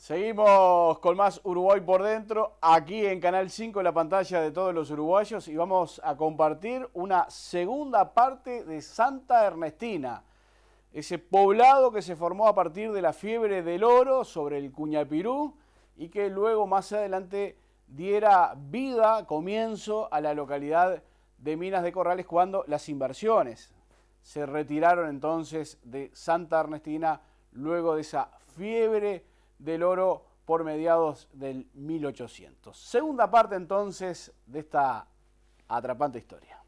Seguimos con más Uruguay por dentro, aquí en Canal 5, en la pantalla de todos los uruguayos, y vamos a compartir una segunda parte de Santa Ernestina, ese poblado que se formó a partir de la fiebre del oro sobre el Cuñapirú y que luego más adelante diera vida, comienzo a la localidad de Minas de Corrales cuando las inversiones se retiraron entonces de Santa Ernestina luego de esa fiebre del oro por mediados del 1800. Segunda parte entonces de esta atrapante historia.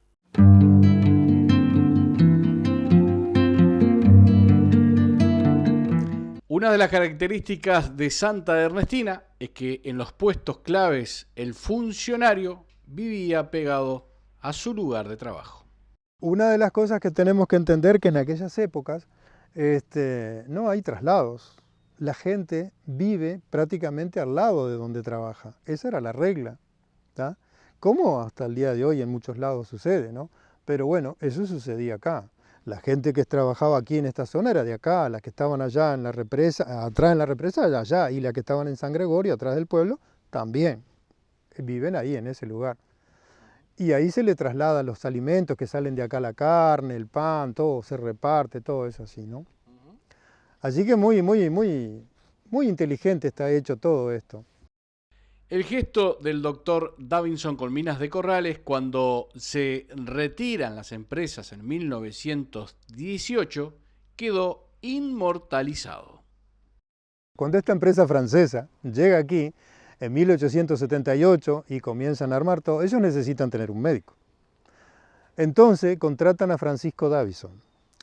Una de las características de Santa Ernestina es que en los puestos claves el funcionario vivía pegado a su lugar de trabajo. Una de las cosas que tenemos que entender que en aquellas épocas no hay traslados. La gente vive prácticamente al lado de donde trabaja. Esa era la regla, ¿tá? Como hasta el día de hoy en muchos lados sucede, ¿no? Pero bueno, eso sucedía acá. La gente que trabajaba aquí en esta zona era de acá, las que estaban allá en la represa, atrás en la represa, allá, y las que estaban en San Gregorio, atrás del pueblo, también viven ahí en ese lugar. Y ahí se le trasladan los alimentos que salen de acá, la carne, el pan, todo se reparte, todo eso así, ¿no? Así que muy inteligente está hecho todo esto. El gesto del doctor Davinson con Minas de Corrales cuando se retiran las empresas en 1918 quedó inmortalizado. Cuando esta empresa francesa llega aquí en 1878 y comienzan a armar todo, ellos necesitan tener un médico. Entonces contratan a Francisco Davison.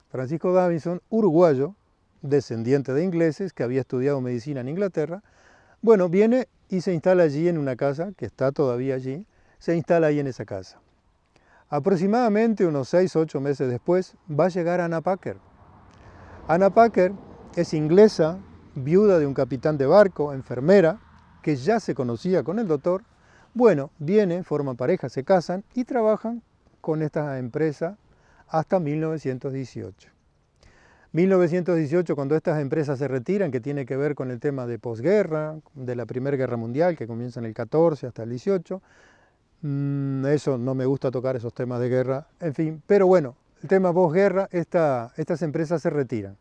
Francisco Davison, uruguayo, descendiente de ingleses, que había estudiado medicina en Inglaterra, bueno, viene y se instala allí en una casa, que está todavía allí, se instala ahí en esa casa. Aproximadamente unos 6 o 8 meses después va a llegar Anna Packer. Anna Packer es inglesa, viuda de un capitán de barco, enfermera, que ya se conocía con el doctor. Bueno, viene, forman pareja, se casan y trabajan con esta empresa hasta 1918. 1918, cuando estas empresas se retiran, que tiene que ver con el tema de posguerra, de la Primera Guerra Mundial, que comienza en el 14 hasta el 18, eso no me gusta tocar esos temas de guerra, en fin, pero bueno, el tema posguerra, estas empresas se retiran.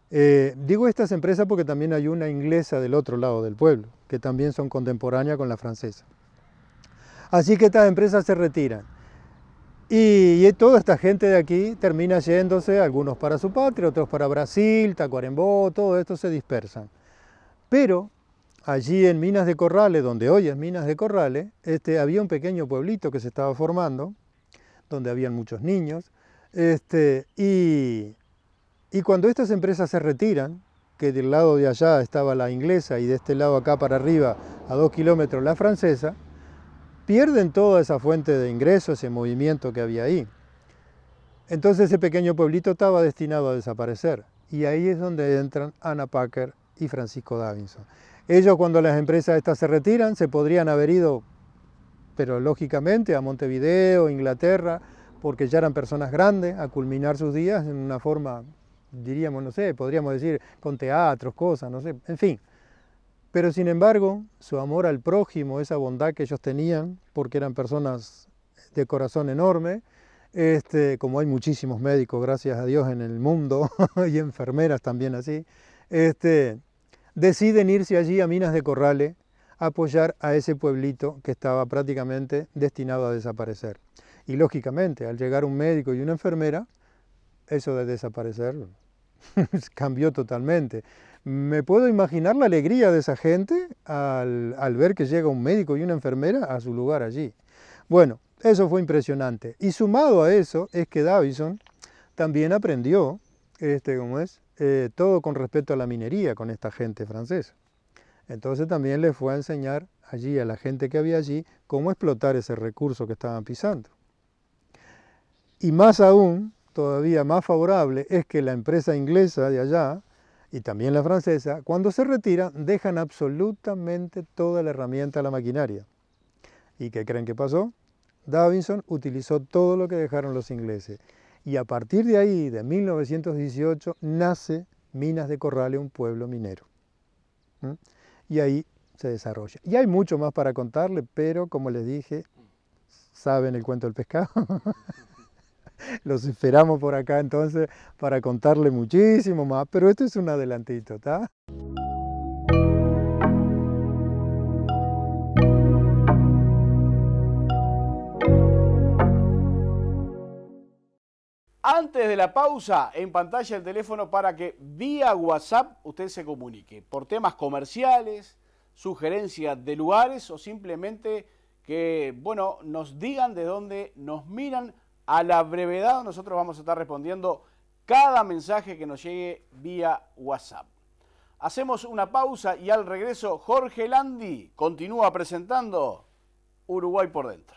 Digo estas empresas porque también hay una inglesa del otro lado del pueblo, que también son contemporáneas con la francesa. Así que estas empresas se retiran. Y toda esta gente de aquí termina yéndose, algunos para su patria, otros para Brasil, Tacuarembó, todo esto se dispersan. Pero allí en Minas de Corrales, donde hoy es Minas de Corrales, había un pequeño pueblito que se estaba formando, donde habían muchos niños, y cuando estas empresas se retiran, que del lado de allá estaba la inglesa y de este lado acá para arriba, a 2 kilómetros, la francesa, pierden toda esa fuente de ingresos, ese movimiento que había ahí. Entonces ese pequeño pueblito estaba destinado a desaparecer. Y ahí es donde entran Anna Packer y Francisco Davinson. Ellos, cuando las empresas estas se retiran, se podrían haber ido, pero lógicamente, a Montevideo, Inglaterra, porque ya eran personas grandes, a culminar sus días en una forma, diríamos, no sé, podríamos decir, con teatros, cosas, no sé, en fin. Pero sin embargo, su amor al prójimo, esa bondad que ellos tenían, porque eran personas de corazón enorme, como hay muchísimos médicos, gracias a Dios, en el mundo, y enfermeras también así, deciden irse allí a Minas de Corrales a apoyar a ese pueblito que estaba prácticamente destinado a desaparecer. Y lógicamente, al llegar un médico y una enfermera, eso de desaparecer cambió totalmente. Me puedo imaginar la alegría de esa gente al ver que llega un médico y una enfermera a su lugar allí. Bueno, eso fue impresionante. Y sumado a eso es que Davison también aprendió, todo con respecto a la minería con esta gente francesa. Entonces también le fue a enseñar allí a la gente que había allí cómo explotar ese recurso que estaban pisando. Y más aún, todavía más favorable, es que la empresa inglesa de allá, y también la francesa, cuando se retiran, dejan absolutamente toda la herramienta, la maquinaria. ¿Y qué creen que pasó? Davinson utilizó todo lo que dejaron los ingleses. Y a partir de ahí, de 1918, nace Minas de Corrales, un pueblo minero. Y ahí se desarrolla. Y hay mucho más para contarle, pero como les dije, saben el cuento del pescado. Los esperamos por acá entonces para contarle muchísimo más, pero esto es un adelantito, ¿está? Antes de la pausa, en pantalla el teléfono para que vía WhatsApp usted se comunique por temas comerciales, sugerencias de lugares o simplemente que, bueno, nos digan de dónde nos miran a la brevedad. Nosotros vamos a estar respondiendo cada mensaje que nos llegue vía WhatsApp. Hacemos una pausa y al regreso Jorge Landi continúa presentando Uruguay por dentro.